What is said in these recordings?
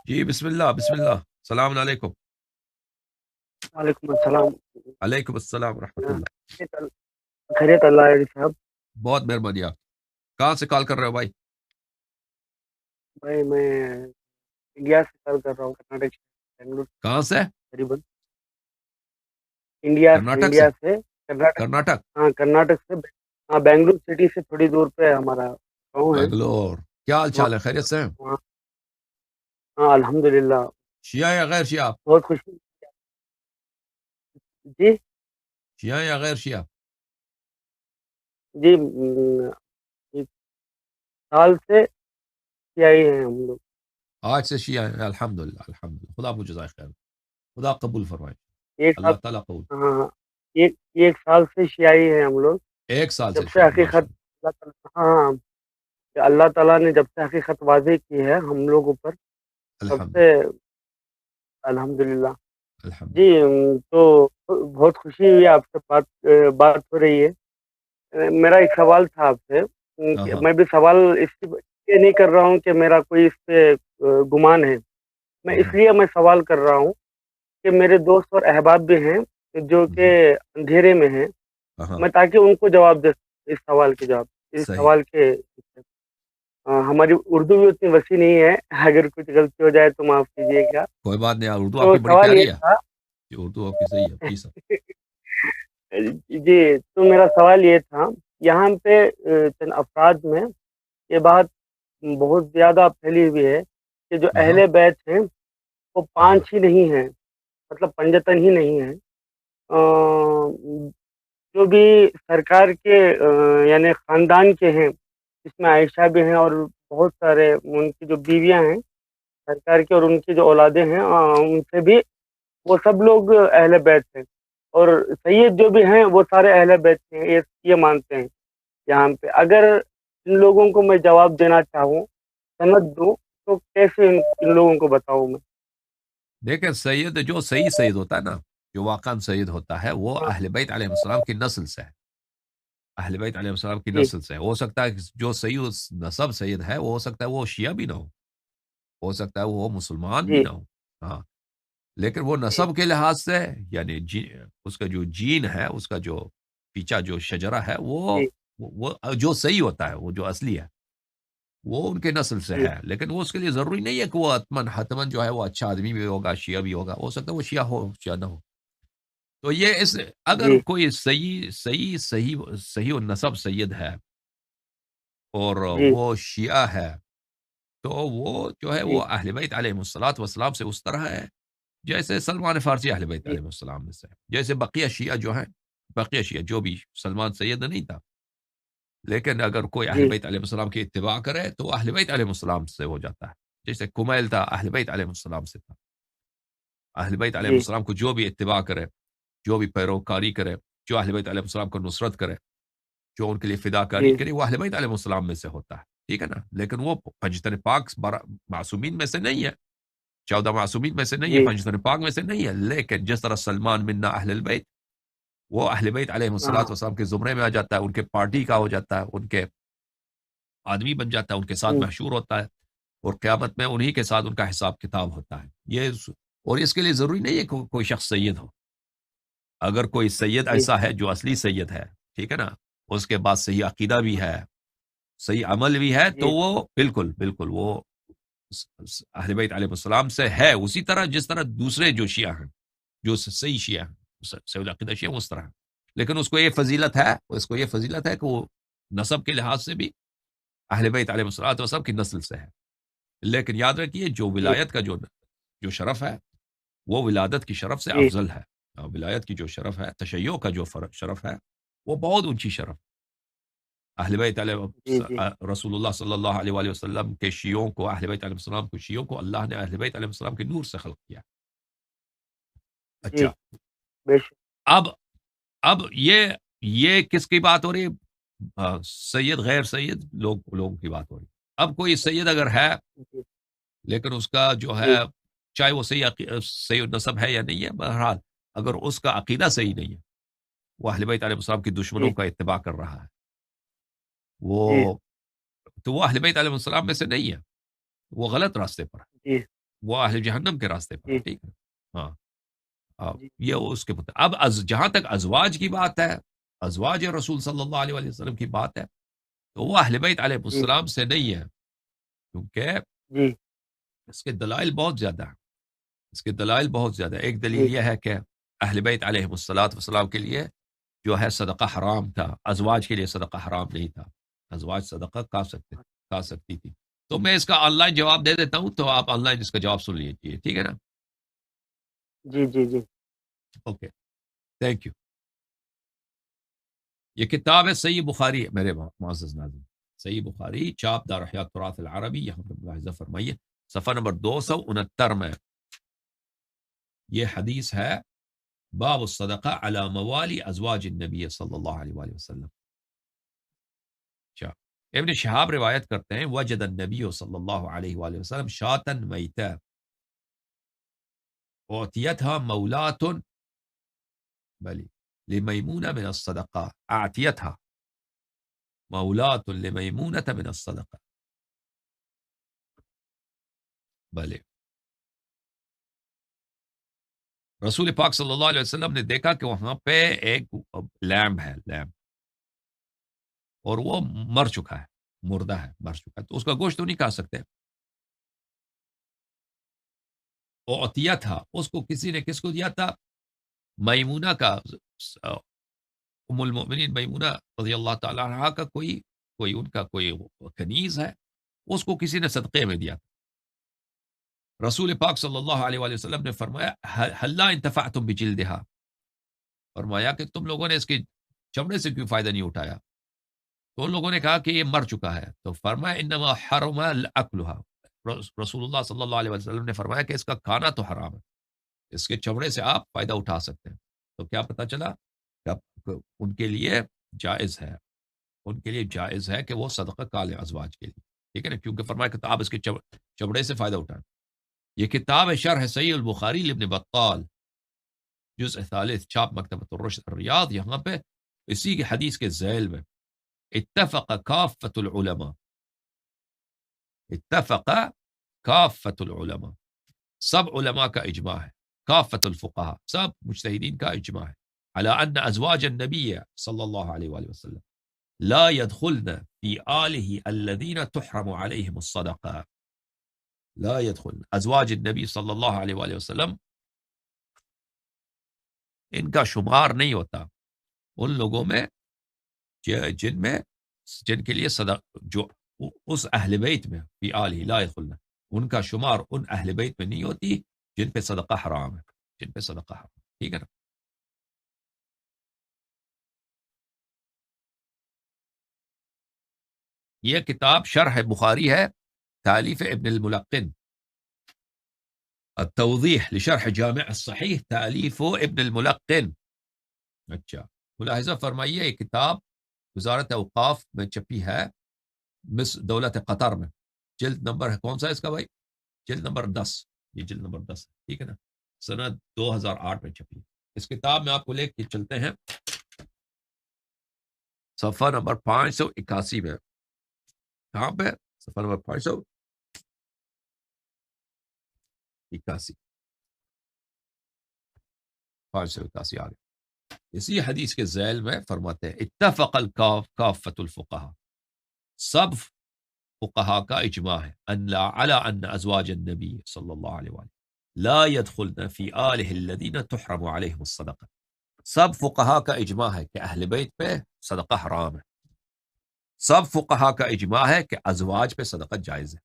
جی بسم اللہ بسم اللہ، السلام علیکم۔ وعلیکم السلام۔ علیکم السلام ورحمۃ اللہ۔ خیریت اللہ علیہ صاحب۔ بہت مہربانی آپ، کہاں سے کال کر رہے ہو بھائی؟ بھائی میں انڈیا سے کال کر رہا ہوں، کرناٹک سے، بنگلور کہاں سے؟ تقریباً انڈیا سے کرناٹک سے؟ کرناٹک۔ کرناٹک؟ ہاں کرناٹک سے، ہاں بنگلور سٹی سے تھوڑی دور پہ ہمارا گاؤں ہے بنگلور، کیا حال وہاں۔ چال ہے؟ خیریت سے ہیں؟ وہاں ہاں الحمد للہ، شیعہ یا غیر شیعہ آپ؟ بہت خوشی جی شیعہ یا غیر شیعہ؟ جی ایک سال سے سیائی ہیں ہم لوگ۔ آج سے شیعہ ہیں، الحمدللہ الحمدللہ، خدا آپ کو جزائے خیر، خدا قبول فرمائے، ایک سال، اللہ تعالیٰ قبول۔ ہاں ہاں، ایک سال سے سیائی ہیں ہم لوگ، ایک سال سے جب سے شیعہ، حقیقت ماشاء اللہ تعالیٰ، ہاں کہ اللہ تعالیٰ نے جب سے حقیقت واضح کی ہے ہم لوگوں پر، اللہ، تب الحمد سے الحمدللہ۔ الحمد۔ جی تو بہت خوشی ہوئی آپ سے بات ہو رہی ہے۔ میرا ایک سوال تھا آپ سے، ہاں کہ ہاں میں بھی سوال اس لیے نہیں کر رہا ہوں کہ میرا کوئی اس پہ گمان ہے، میں ہاں اس لیے میں سوال کر رہا ہوں کہ میرے دوست اور احباب بھی ہیں جو کہ اندھیرے میں ہیں، ہاں ہاں، میں تاکہ ان کو جواب دے سکوں، اس سوال کے جواب، اس صحیح، سوال کے ہماری اردو بھی اتنی وسیع نہیں ہے، اگر کچھ غلطی ہو جائے تو معاف کیجیے گا۔ کوئی بات نہیں، اردو آپ تو کی بڑی سوال یہ پیاری ہے، تھا یہ اردو آپ کی صحیح ہے جی سر۔ جی، تو میرا سوال یہ تھا، یہاں پہ چند افراد میں یہ بات بہت زیادہ پھیلی ہوئی ہے کہ جو ہاں ہاں اہل بیت ہیں وہ ہاں ہاں، پانچ ہی نہیں ہیں، مطلب پنجتن ہی نہیں ہیں۔ جو بھی سرکار کے یعنی خاندان کے ہیں، جس میں عائشہ بھی ہیں اور بہت سارے ان کی جو بیویاں ہیں سرکار کی، اور ان کی جو اولادیں ہیں ان سے بھی، وہ سب لوگ اہل بیت ہیں، اور سید جو بھی ہیں وہ سارے اہل بیت ہیں، یہ مانتے ہیں۔ یہاں پہ اگر ان لوگوں کو میں جواب دینا چاہوں، سند دوں، تو کیسے ان لوگوں کو بتاؤں میں؟ دیکھیں سید، جو صحیح سید ہوتا ہے نا، جو واقعا سید ہوتا ہے، وہ ہاں اہل بیت علیہ السلام کی نسل سے ہے، اہل بیت علیہ السلام کی جی نسل سے ہے۔ ہو سکتا ہے کہ جو صحیح نسب سید ہے، وہ ہو سکتا ہے وہ شیعہ بھی نہ ہو سکتا ہے وہ مسلمان بھی جی نہ ہو، ہاں، لیکن وہ جی نسب کے لحاظ سے، یعنی اس کا جو جین ہے، اس کا جو پیچھا جو شجرہ ہے، جی وہ جو صحیح ہوتا ہے، وہ جو اصلی ہے، وہ ان کے نسل سے جی ہے، لیکن وہ اس کے لیے ضروری نہیں ہے کہ وہ حتمن جو ہے وہ اچھا آدمی بھی ہوگا، شیعہ بھی ہوگا، ہو سکتا ہے وہ شیعہ ہو، شیعہ نہ ہو۔ تو یہ اگر جی کوئی صحیح و نسب سید ہے اور جی وہ شیعہ ہے، تو وہ جو ہے جی وہ اہل بیت علیہ الصلوۃ والسلام سے اس طرح ہے جیسے سلمان فارسی اہل بیت جی علیہ السلام میں سے ہے، جیسے بقیہ شیعہ جو ہیں، بقیہ شیعہ جو بھی، سلمان سید نہیں تھا، لیکن اگر کوئی اہل جی بیت علیہ السلام کی اتباع کرے تو وہ اہل بیت علیہ السلام سے ہو جاتا ہے، جیسے کمیل تھا اہل بیت علیہ السلام سے تھا۔ اہل بیت علیہ جی السلام کو جو بھی اتباع کرے، جو بھی پیروکاری کرے، جو اہل بیت علیہ السلام کو نصرت کرے، جو ان کے لیے فدا کاری جی کرے، وہ اہل بیت علیہ السلام میں سے ہوتا ہے، ٹھیک ہے نا؟ لیکن وہ پنجتن پاک معصومین میں سے نہیں ہے، 14 معصومین میں سے نہیں ہے، جی پنجتن پاک میں سے نہیں ہے، لیکن جس طرح سلمان منا اہل البیت، وہ اہل بیت علیہ ہاں السلام کے زمرے میں آ جاتا ہے، ان کے پارٹی کا ہو جاتا ہے، ان کے آدمی بن جاتا ہے، ان کے ساتھ ہوں، محشور ہوتا ہے، اور قیامت میں انہی کے ساتھ ان کا حساب کتاب ہوتا ہے۔ اور اس کے لیے ضروری نہیں ہے کہ کوئی شخص سید ہو، اگر کوئی سید جی ایسا ہے جو اصلی سید ہے، ٹھیک ہے نا، اس کے بعد صحیح عقیدہ بھی ہے، صحیح عمل بھی ہے، تو جی وہ بالکل بالکل وہ اہل بیت علیہ السلام سے ہے، اسی طرح جس طرح دوسرے جو شیعہ ہیں، جو صحیح شیعہ ہیں، صحیح العقیدہ شیعہ، اس طرح ہے، لیکن اس کو یہ فضیلت ہے کہ وہ نسب کے لحاظ سے بھی اہل بیت علیہ السلام کی نسل سے ہے، لیکن یاد رکھیے جو جی ولایت کا جو شرف ہے، وہ ولادت کی شرف سے جی افضل ہے، اور ولایت کی جو شرف ہے، تشیع کا جو شرف ہے، وہ بہت اونچی شرف۔ اہل بیت جی جی رسول اللہ صلی اللہ علیہ وآلہ وسلم کے شیعوں کو، اہل بیت علیہ السلام کو، شیعوں کو اللہ نے اہل بیت علیہ السلام کے نور سے خلق کیا۔ جی اچھا، بے شک اب اب یہ کس کی بات ہو رہی ہے؟ سید غیر سید لوگوں کی بات ہو رہی ہے۔ اب کوئی سید اگر ہے، جی لیکن اس کا جو ہے، جی چاہے وہ صحیح نسب ہے یا نہیں ہے، بہرحال اگر اس کا عقیدہ صحیح نہیں ہے، وہ اہل بیت علیہ السلام کی جی دشمنوں کا اتباع کر رہا ہے، جی وہ تو وہ اہل بیت علیہ السلام میں سے نہیں ہے، وہ غلط راستے پر ہے۔ جی وہ اہل جہنم کے راستے پر ہے، جی ٹھیک ہے. ہاں اب جی یہ اس کے مطابق اب جہاں تک ازواج کی بات ہے، ازواج رسول صلی اللہ علیہ وآلہ وسلم کی بات ہے، تو وہ اہل بیت علیہ جی السلام سے نہیں ہے، کیونکہ جی اس کے دلائل بہت زیادہ ہیں. اس کے دلائل بہت زیادہ ہیں. ایک دلیل جی یہ ہے کہ اہل بیت علیہ السلام کے لیے جو ہے صدقہ حرام تھا، ازواج کے لیے صدقہ حرام نہیں تھا. ازواج صدقہ کھا سکتی تھی. تو میں اس کا آن لائن جواب دے دیتا ہوں، تو آپ آن لائن اس کا جواب سن لیجیے، ٹھیک ہے نا؟ جی جی جی اوکے، تھینک یو. یہ کتاب ہے صحیح بخاری، میرے معزز ناظرین، صحیح بخاری، چاپ دار احیاء التراث العربی. یہاں پہ ملاحظہ فرمائیے صفحہ نمبر 269 میں یہ حدیث ہے، باب الصدقہ علی موالی ازواج النبی صلی اللہ علیہ وآلہ وسلم. اچھا، ابن شہاب روایت کرتے ہیں، وجد النبی صلی اللہ علیہ وآلہ وسلم شاتا میتا اعطیتها مولات بلی لمیمونہ من الصدقہ، اعطیتها مولات لمیمونہ من الصدقہ. بلے رسول پاک صلی اللہ علیہ وسلم نے دیکھا کہ وہاں پہ ایک لیمب ہے، لیمب، اور وہ مر چکا ہے، مردہ ہے، مر چکا ہے، تو اس کا گوشت تو نہیں کھا سکتے. عطیہ تھا، اس کو کسی نے کس کو دیا تھا؟ میمونہ کا، ام المؤمنین میمونہ رضی اللہ تعالی عنہ کا کوئی ان کا کوئی کنیز ہے، اس کو کسی نے صدقے میں دیا تھا. رسول پاک صلی اللہ علیہ وآلہ وسلم نے فرمایا ہلا انتفعتم بجلدہا، فرمایا کہ تم لوگوں نے اس کے چمڑے سے کیوں فائدہ نہیں اٹھایا؟ تو ان لوگوں نے کہا کہ یہ مر چکا ہے. تو فرمایا انما حرم اکلھا، رسول اللہ صلی اللہ علیہ وسلم نے فرمایا کہ اس کا کھانا تو حرام ہے، اس کے چمڑے سے آپ فائدہ اٹھا سکتے ہیں. تو کیا پتا چلا کہ ان کے لیے جائز ہے، ان کے لیے جائز ہے کہ وہ صدقہ کالے ازواج کے لیے، ٹھیک ہے نا، کیونکہ فرمایا کہ آپ اس کے چمڑے سے فائدہ اٹھائیں. یہ کتاب ہے شرح صحیح البخاری لابن بطال، جزء ثالث، چاپ مکتبۃ الرشد الریاض. یہاں پہ اسی کی حدیث کے ذیل میں اتفق کافت العلماء، اتفق کافت العلماء، سب علماء کا اجماع ہے، کافت الفقہاء، سب مجتہدین کا اجماع ہے، على ان ازواج النبی صلی اللہ علیہ وآلہ وسلم لا يدخلن في آلہ الذین تحرم علیہم الصدقہ. لا يدخلن ازواج النبی صلی اللہ علیہ وآلہ وسلم، ان کا شمار نہیں ہوتا ان لوگوں میں جن کے لیے جو اس اہل بیت میں فی آلہ لا يدخلن، ان کا شمار ان اہل بیت میں نہیں ہوتی جن پہ صدقہ حرام ہے، جن پہ صدقہ حرام، ٹھیک ہے نا. یہ کتاب شرح بخاری ہے، تالیف ابن الملقن، التوضیح لشرح جامع الصحیح، تالیف ابن الملقن. اچھا، ملاحظہ فرمائیے یہ کتاب وزارت اوقاف میں چھپی ہے، مصر دولت قطر میں. جلد نمبر ہے کون سا اس کا بھائی؟ جلد نمبر 10، یہ جلد نمبر 10 ہے، ٹھیک ہے نا، سنہ 2008 میں چھپی ہے. اس کتاب میں آپ کو لے کے چلتے ہیں صفحہ نمبر 581 میں. کہاں پہ؟ صفحہ نمبر 581، آ گئے. اسی حدیث کے ذیل میں فرماتے ہیں اتفق کافت الفقہاء، سب فقہا کا اجماع ہے، علی ان ازواج النبی صلی اللہ علیہ وآلہ لا يدخلن فی آلہ الذین تحرم علیہم الصدقہ. سب فقہا کا اجماع ہے کہ اہل بیت پہ صدقہ حرام ہے، سب فقہا کا اجماع ہے کہ ازواج پہ صدقہ جائز ہے،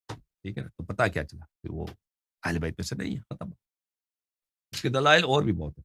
ٹھیک ہے نا. تو پتہ کیا چلا کہ وہ اہل بیت پہ سے نہیں ہے، ختم. اس کے دلائل اور بھی بہت ہیں.